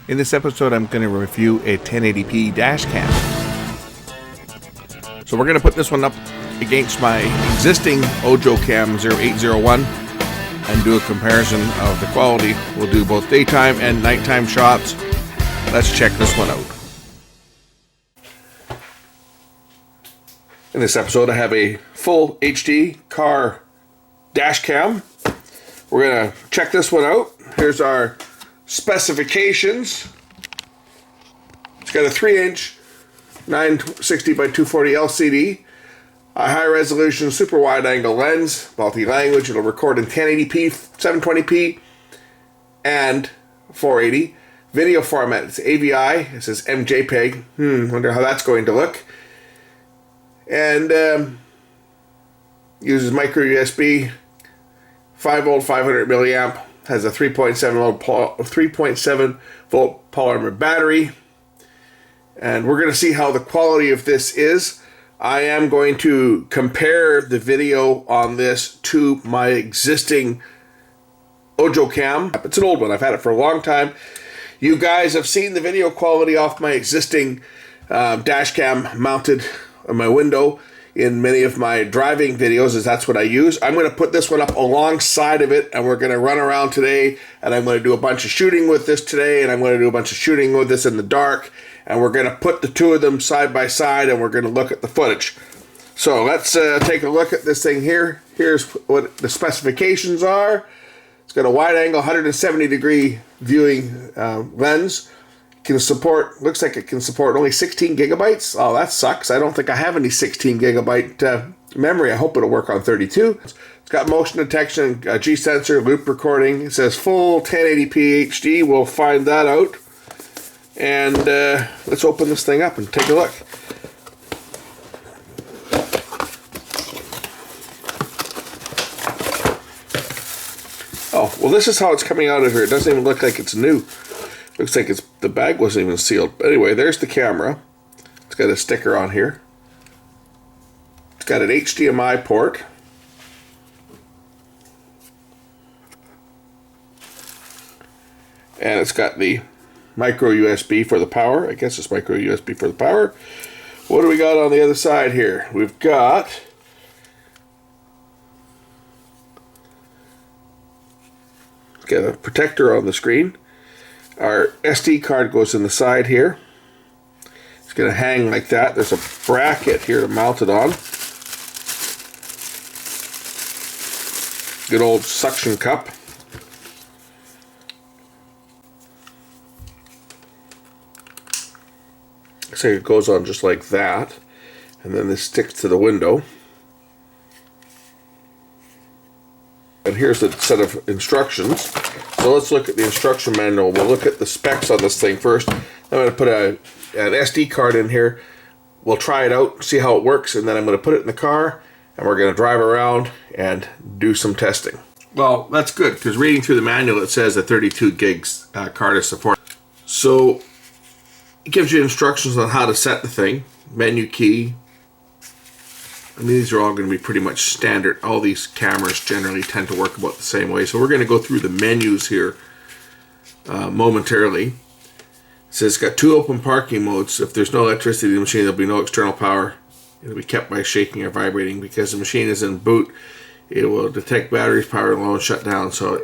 In this episode, I'm going to review a 1080p dash cam. So we're going to put this one up against my existing Ojocam 0801 and do a comparison of the quality. We'll do both daytime and nighttime shots. Let's check this one out. In this episode, I have a full HD car dash cam. We're going to check this one out. Here's our specifications. It's got a 3-inch 960 by 240 LCD, a high resolution super wide angle lens, multi-language. It'll record in 1080p, 720p, and 480. Video format, it's AVI. It says MJPEG. Wonder how that's going to look. And uses micro USB, 5 volt, 500 milliamp. Has a 3.7 volt polymer battery. And we're going to see how the quality of this is. I am going to compare the video on this to my existing Ojocam. It's an old one. I've had it for a long time. You guys have seen the video quality off my existing dash cam mounted on my window in many of my driving videos, as that's what I use. I'm going to put this one up alongside of it, and we're going to run around today, and I'm going to do a bunch of shooting with this today, and I'm going to do a bunch of shooting with this in the dark, and we're going to put the two of them side by side, and we're going to look at the footage. So let's take a look at this thing here. Here's what the specifications are. It's got a wide angle 170 degree viewing lens. Can support, looks like it can support only 16 gigabytes. Oh, that sucks. I don't think I have any 16 gigabyte memory. I hope it'll work on 32. It's got motion detection, G sensor, loop recording. It says full 1080p HD. We'll find that out. And let's open this thing up and take a look. Oh, well, this is how it's coming out of here. It doesn't even look like it's new. Looks like the bag wasn't even sealed. But anyway, there's the camera. It's got a sticker on here. It's got an HDMI port. And it's got the micro USB for the power. I guess it's micro USB for the power. What do we got on the other side here? We've got a protector on the screen. Our SD card goes in the side here. It's going to hang like that. There's a bracket here to mount it on. Good old suction cup. So it goes on just like that. And then this sticks to the window. And here's a set of instructions. So let's look at the instruction manual. We'll look at the specs on this thing first. I'm going to put an SD card in here. We'll try it out, see how it works, and then I'm going to put it in the car, and we're going to drive around and do some testing. Well, that's good, because reading through the manual, it says a 32 gigs card is supported. So it gives you instructions on how to set the thing, menu key. I mean, these are all going to be pretty much standard. All these cameras generally tend to work about the same way. So we're going to go through the menus here momentarily. It says it's got 2 open parking modes. If there's no electricity in the machine, there'll be no external power. It'll be kept by shaking or vibrating. Because the machine is in boot, it will detect batteries, power low, and shut down. So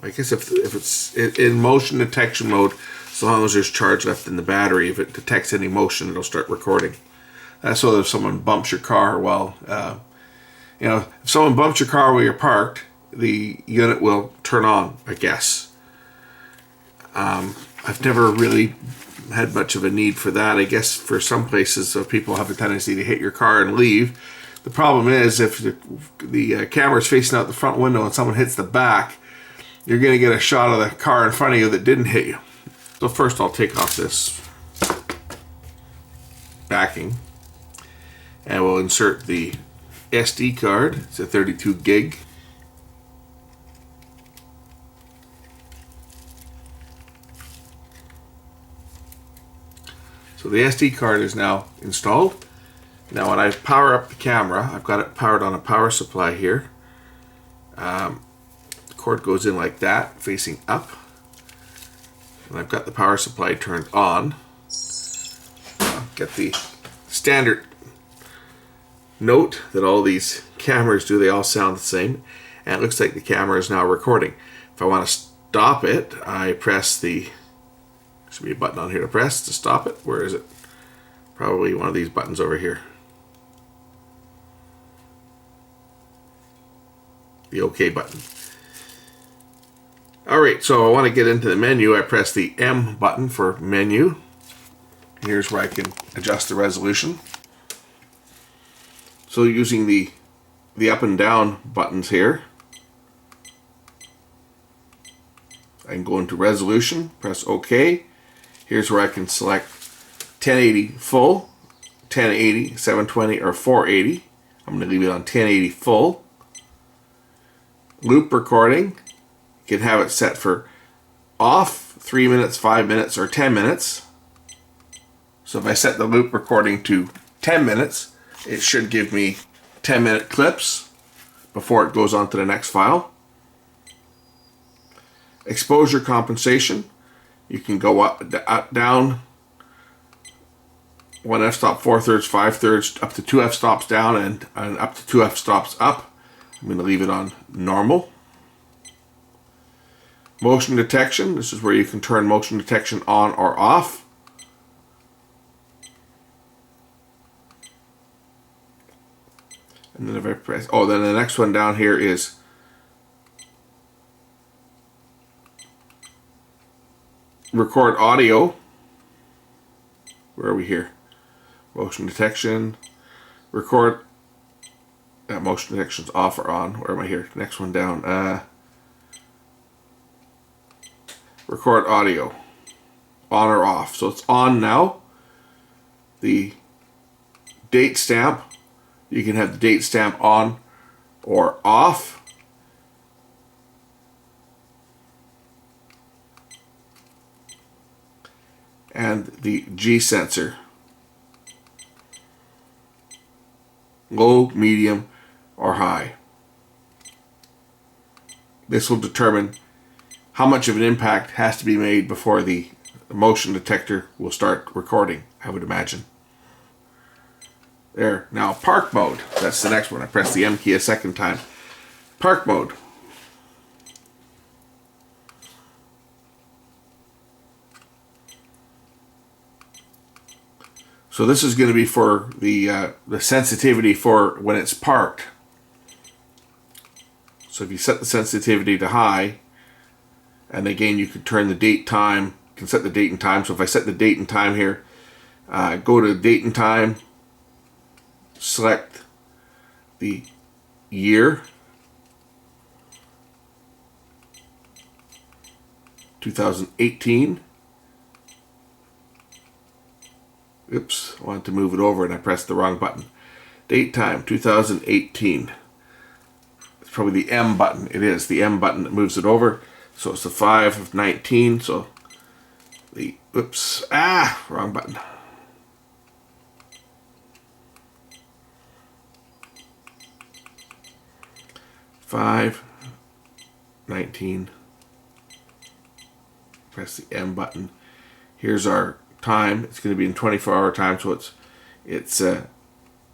I guess if it's in motion detection mode, as long as there's charge left in the battery, if it detects any motion, it'll start recording. That's so that if someone bumps your car while, if someone bumps your car while you're parked, the unit will turn on, I guess. I've never really had much of a need for that. I guess for some places, people have a tendency to hit your car and leave. The problem is if the camera's facing out the front window and someone hits the back, you're going to get a shot of the car in front of you that didn't hit you. So first I'll take off this backing. And we'll insert the SD card. It's a 32 gig. So the SD card is now installed. Now when I power up the camera, I've got it powered on a power supply here. The cord goes in like that, facing up. And I've got the power supply turned on. I'll get the standard note that all these cameras do. They all sound the same. And it looks like the camera is now recording. If I want to stop it, I press the... There should be a button on here to press to stop it. Where is it? Probably one of these buttons over here. The OK button. Alright, so I want to get into the menu. I press the M button for menu. Here's where I can adjust the resolution. So using the up and down buttons here, I can go into resolution, press OK. Here's where I can select 1080 full, 1080, 720, or 480. I'm going to leave it on 1080 full. Loop recording, you can have it set for off, 3 minutes, 5 minutes, or 10 minutes. So if I set the loop recording to 10 minutes, it should give me 10-minute clips before it goes on to the next file. Exposure compensation, you can go up, down, 1 f-stop, 4/3, 5/3, up to 2 f-stops down, and up to 2 f-stops up. I'm going to leave it on normal. Motion detection, this is where you can turn motion detection on or off. And then if I press, then the next one down here is record audio. Where are we here? Motion detection, record. That motion detection's off or on. Where am I here? Next one down. Record audio, on or off. So it's on now. The date stamp, you can have the date stamp on or off. And the G sensor, low, medium, or high. This will determine how much of an impact has to be made before the motion detector will start recording, I would imagine. There. Now park mode, that's the next one. I press the M key a second time. Park mode. So this is going to be for the sensitivity for when it's parked. So if you set the sensitivity to high, and again you can turn the date time, you can set the date and time. So if I set the date and time here, go to date and time, select the year, 2018. Oops, I wanted to move it over and I pressed the wrong button. Date time, 2018. It's probably the M button. It is the M button that moves it over. So it's the 5 of 19. So the, oops, wrong button. Five, 19. Press the M button. Here's our time. It's going to be in 24-hour time, so it's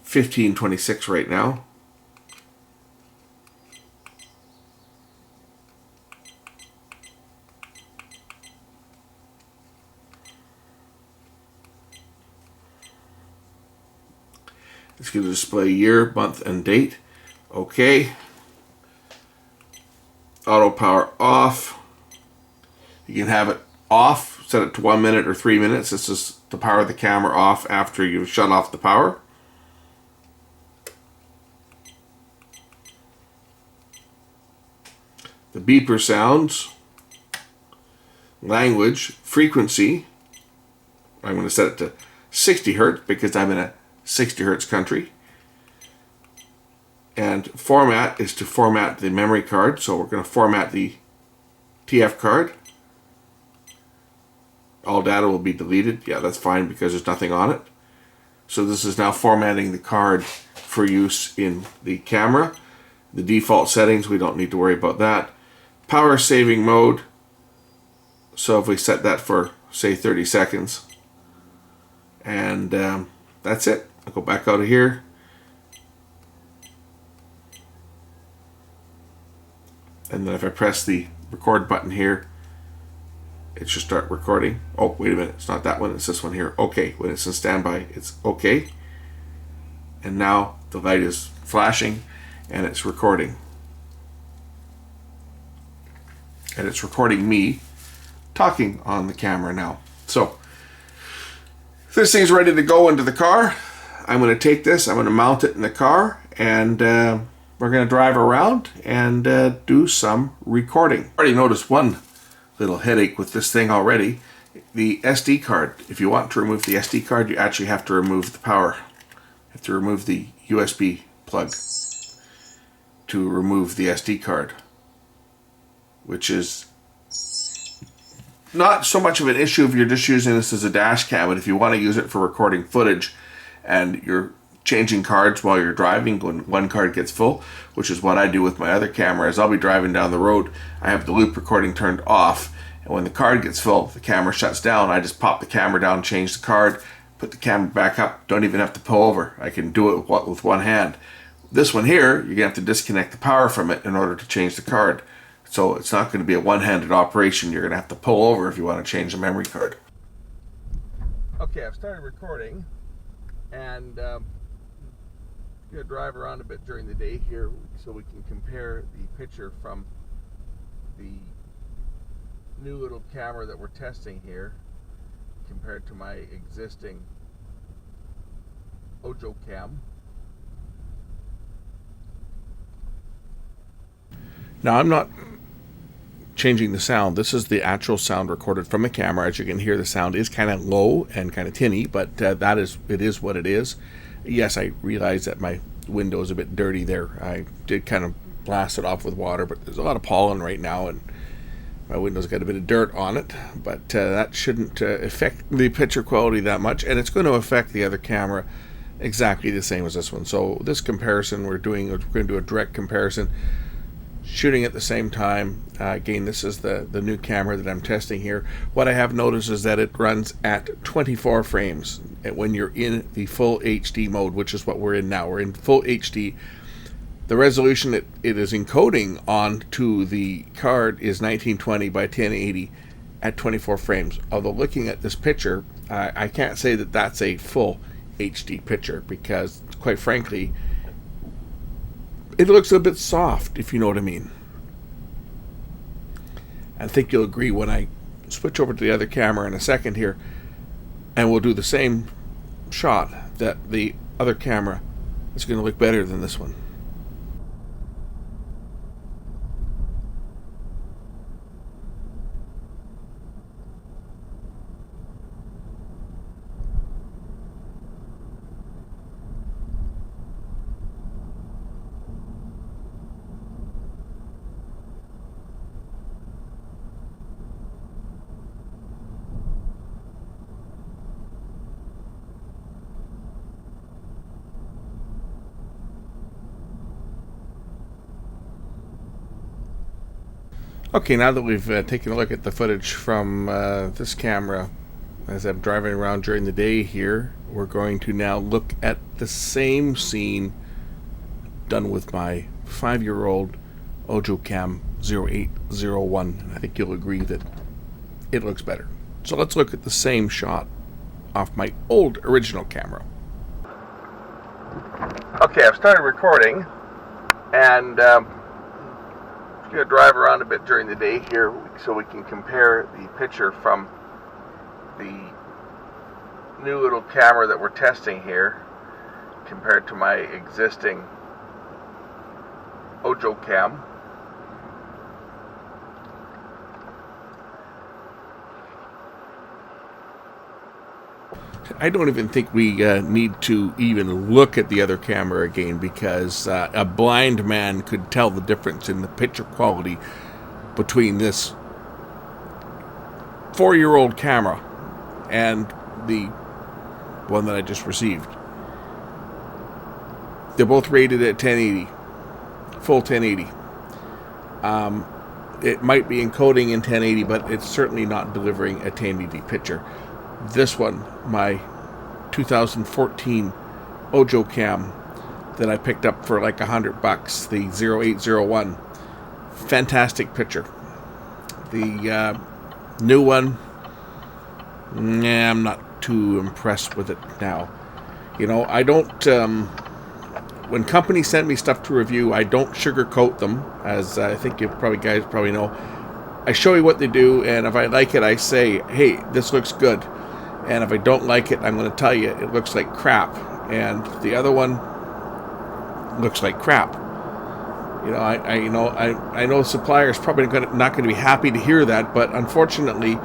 15:26 right now. It's going to display year, month, and date. Okay. Auto power off. You can have it off, set it to 1 minute or 3 minutes. This is to power the camera off after you've shut off the power. The beeper sounds, language, frequency. I'm going to set it to 60 Hertz because I'm in a 60 Hertz country. And format is to format the memory card. So we're going to format the TF card. All data will be deleted. Yeah, that's fine because there's nothing on it. So this is now formatting the card for use in the camera. The default settings, we don't need to worry about that. Power saving mode. So if we set that for, say, 30 seconds, and that's it. I'll go back out of here. And then if I press the record button here, it should start recording. Oh, wait a minute. It's not that one. It's this one here. Okay. When it's in standby, it's okay. And now the light is flashing and it's recording. And it's recording me talking on the camera now. So this thing's ready to go into the car. I'm going to take this, I'm going to mount it in the car, and we're going to drive around and do some recording. I already noticed one little headache with this thing already. The SD card. If you want to remove the SD card, you actually have to remove the power. You have to remove the USB plug to remove the SD card, which is not so much of an issue if you're just using this as a dash cam, but if you want to use it for recording footage and you're changing cards while you're driving when one card gets full, which is what I do with my other camera. As I'll be driving down the road, I have the loop recording turned off, and when the card gets full, the camera shuts down. I just pop the camera down, change the card, put the camera back up. Don't even have to pull over. I can do it with one hand. This one here, you're gonna have to disconnect the power from it in order to change the card. So it's not going to be a one-handed operation. You're going to have to pull over if you want to change the memory card. Okay, I've started recording, and I'm going to drive around a bit during the day here so we can compare the picture from the new little camera that we're testing here compared to my existing Ojocam. Now, I'm not changing the sound. This is the actual sound recorded from the camera. As you can hear, the sound is kind of low and kind of tinny, but it is what it is. Yes, I realize that my window is a bit dirty there. I did kind of blast it off with water, but there's a lot of pollen right now, and my window's got a bit of dirt on it, but that shouldn't affect the picture quality that much, and it's going to affect the other camera exactly the same as this one. So this comparison we're going to do a direct comparison, shooting at the same time. Again, this is the new camera that I'm testing here. What I have noticed is that it runs at 24 frames when you're in the full HD mode, which is what we're in now. We're in full HD. The resolution it is encoding onto the card is 1920 by 1080 at 24 frames. Although looking at this picture, I can't say that that's a full HD picture because, quite frankly, it looks a bit soft, if you know what I mean. I think you'll agree when I switch over to the other camera in a second here, and we'll do the same shot, that the other camera is going to look better than this one. Okay, now that we've taken a look at the footage from this camera as I'm driving around during the day here, we're going to now look at the same scene done with my 5-year-old Ojocam 0801. I think you'll agree that it looks better. So let's look at the same shot off my old original camera. Okay, I've started recording, and I'm going to drive around a bit during the day here so we can compare the picture from the new little camera that we're testing here compared to my existing Ojocam. I don't even think we need to even look at the other camera again, because a blind man could tell the difference in the picture quality between this 4-year-old camera and the one that I just received. They're both rated at 1080, full 1080. it might be encoding in 1080, but it's certainly not delivering a 1080 picture. This one, my 2014 Ojocam that I picked up for like $100, the 0801, fantastic picture. The new one, I'm not too impressed with it now. You know, I don't, when companies send me stuff to review, I don't sugarcoat them, as I think you guys probably know. I show you what they do, and if I like it, I say, hey, this looks good. And if I don't like it, I'm going to tell you it looks like crap. And the other one looks like crap. You know, I know suppliers probably not going to be happy to hear that, but unfortunately,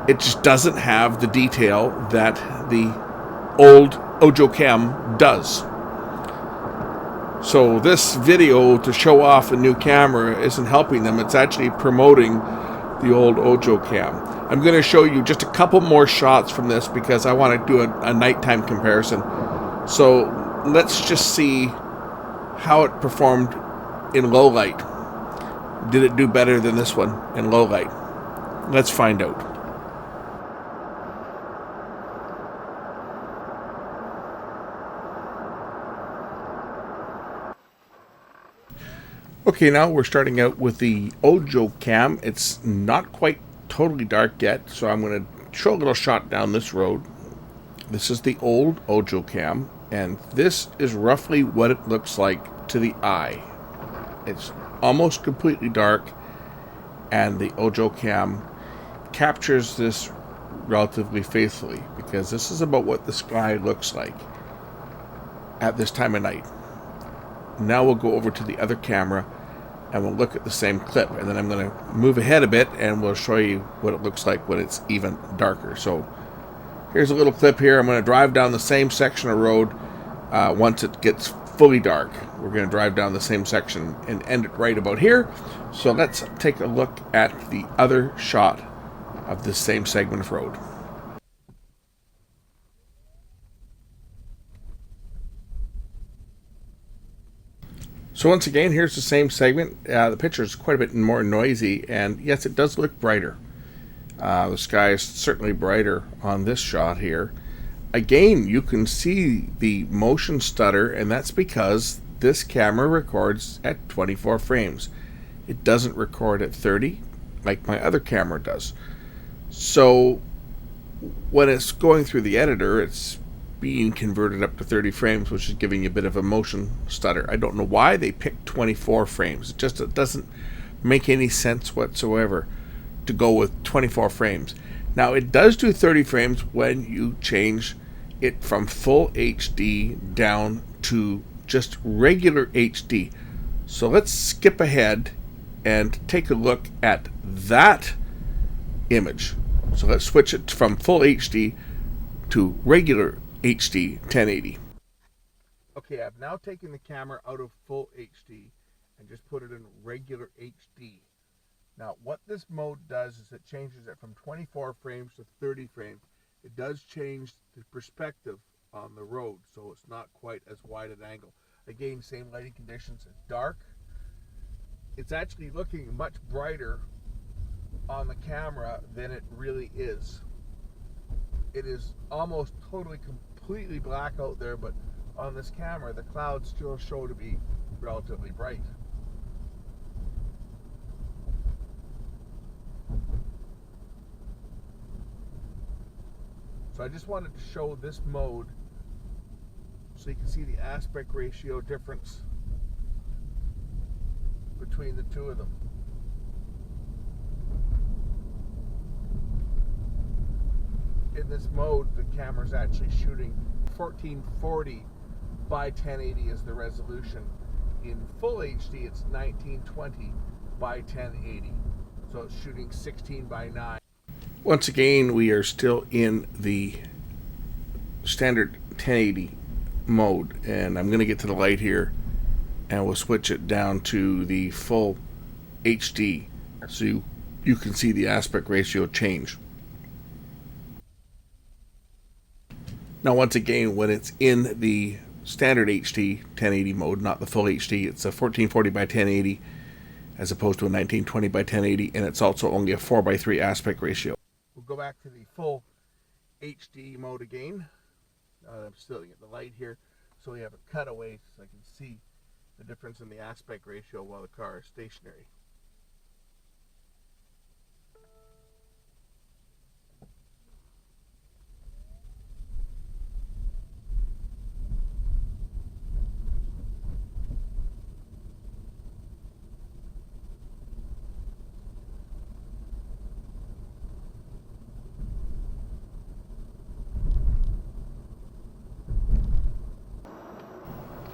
it just doesn't have the detail that the old Ojocam does. So this video to show off a new camera isn't helping them. It's actually promoting the old Ojocam. I'm going to show you just a couple more shots from this because I want to do a nighttime comparison. So let's just see how it performed in low light. Did it do better than this one in low light? Let's find out. Okay, now we're starting out with the Ojocam. It's not quite totally dark yet, so I'm going to show a little shot down this road. This is the old Ojocam, and this is roughly what it looks like to the eye. It's almost completely dark, and the Ojocam captures this relatively faithfully, because this is about what the sky looks like at this time of night. Now we'll go over to the other camera and we'll look at the same clip, and then I'm going to move ahead a bit and we'll show you what it looks like when it's even darker. So here's a little clip here. I'm going to drive down the same section of road once it gets fully dark. We're going to drive down the same section and end it right about here. So let's take a look at the other shot of this same segment of road. So once again, here's the same segment. The picture is quite a bit more noisy, and yes, it does look brighter. The sky is certainly brighter on this shot here. Again, you can see the motion stutter, and that's because this camera records at 24 frames. It doesn't record at 30 like my other camera does. So when it's going through the editor, it's being converted up to 30 frames, which is giving you a bit of a motion stutter. I don't know why they picked 24 frames. It doesn't make any sense whatsoever to go with 24 frames. Now, it does do 30 frames when you change it from full HD down to just regular HD. So let's skip ahead and take a look at that image. So let's switch it from full HD to regular HD 1080. Okay, I've now taken the camera out of full HD and just put it in regular HD. Now, what this mode does is it changes it from 24 frames to 30 frames. It does change the perspective on the road, so it's not quite as wide an angle. Again, same lighting conditions. It's dark. It's actually looking much brighter on the camera than it really is. It is almost completely black out there, but on this camera the clouds still show to be relatively bright. So I just wanted to show this mode so you can see the aspect ratio difference between the two of them. In this mode, the camera's actually shooting 1440 by 1080 is the resolution. In full HD, it's 1920 by 1080. So it's shooting 16 by 9. Once again, we are still in the standard 1080 mode, and I'm going to get to the light here and we'll switch it down to the full HD so you can see the aspect ratio change. Now, once again, when it's in the standard HD 1080 mode, not the full HD, it's a 1440 by 1080. as opposed to a 1920 by 1080, and it's also only a 4:3 aspect ratio. We'll go back to the full HD mode again. I'm still getting the light here, so we have a cutaway so I can see the difference in the aspect ratio while the car is stationary.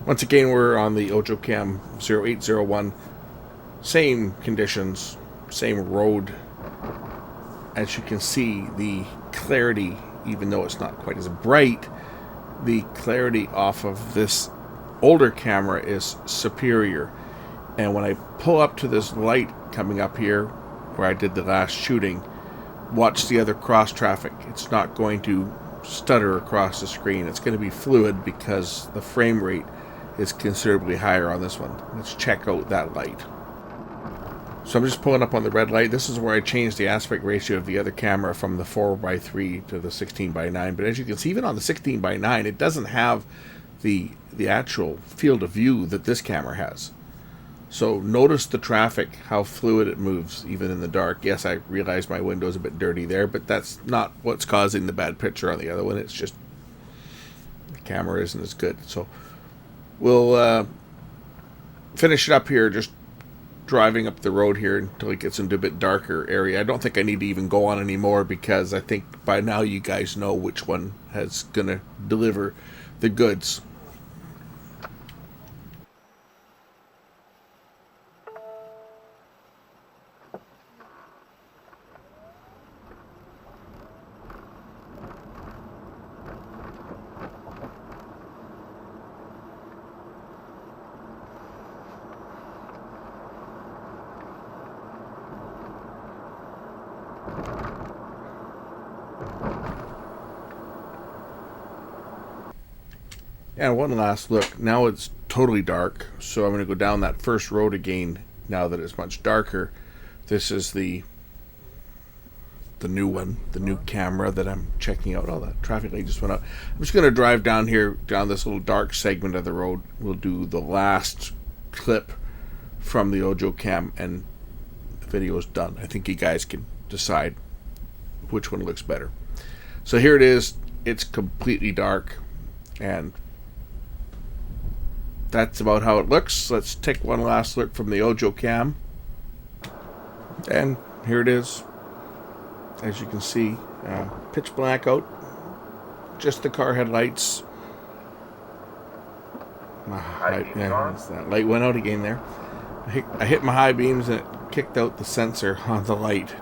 Once again, we're on the Ojocam 0801. Same conditions, same road. As you can see, the clarity, even though it's not quite as bright, the clarity off of this older camera is superior. And when I pull up to this light coming up here, where I did the last shooting, watch the other cross traffic. It's not going to stutter across the screen. It's going to be fluid because the frame rate is considerably higher on this one. Let's check out that light. So I'm just pulling up on the red light. This is where I changed the aspect ratio of the other camera from the 4:3 to the 16:9. But as you can see, even on the 16:9, it doesn't have the actual field of view that this camera has. So notice the traffic, how fluid it moves, even in the dark. Yes, I realize my window's a bit dirty there, but that's not what's causing the bad picture on the other one. It's just the camera isn't as good. So we'll finish it up here, just driving up the road here until it gets into a bit darker area. I don't think I need to even go on anymore because I think by now you guys know which one has gonna deliver the goods. And one last look. Now it's totally dark, so I'm going to go down that first road again now that it's much darker. This is the new one, the new camera that I'm checking out. Oh, that traffic light just went up. I'm just going to drive down here, down this little dark segment of the road. We'll do the last clip from the Ojocam, and the video's done. I think you guys can decide which one looks better. So here it is. It's completely dark, and that's about how it looks. Let's take one last look from the Ojocam. And here it is. As you can see, pitch black out. Just the car headlights. That light went out again there. I hit my high beams and it kicked out the sensor on the light.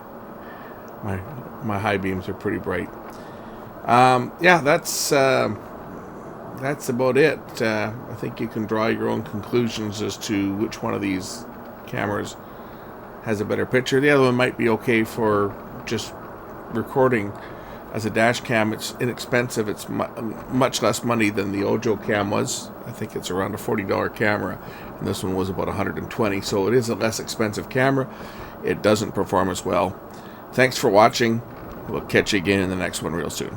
My high beams are pretty bright. Yeah, that's about it. I think you can draw your own conclusions as to which one of these cameras has a better picture. The other one might be okay for just recording as a dash cam. It's inexpensive. It's much less money than the Ojocam was. I think it's around a $40 camera, and this one was about $120. So it is a less expensive camera. It doesn't perform as well. Thanks for watching. We'll catch you again in the next one real soon.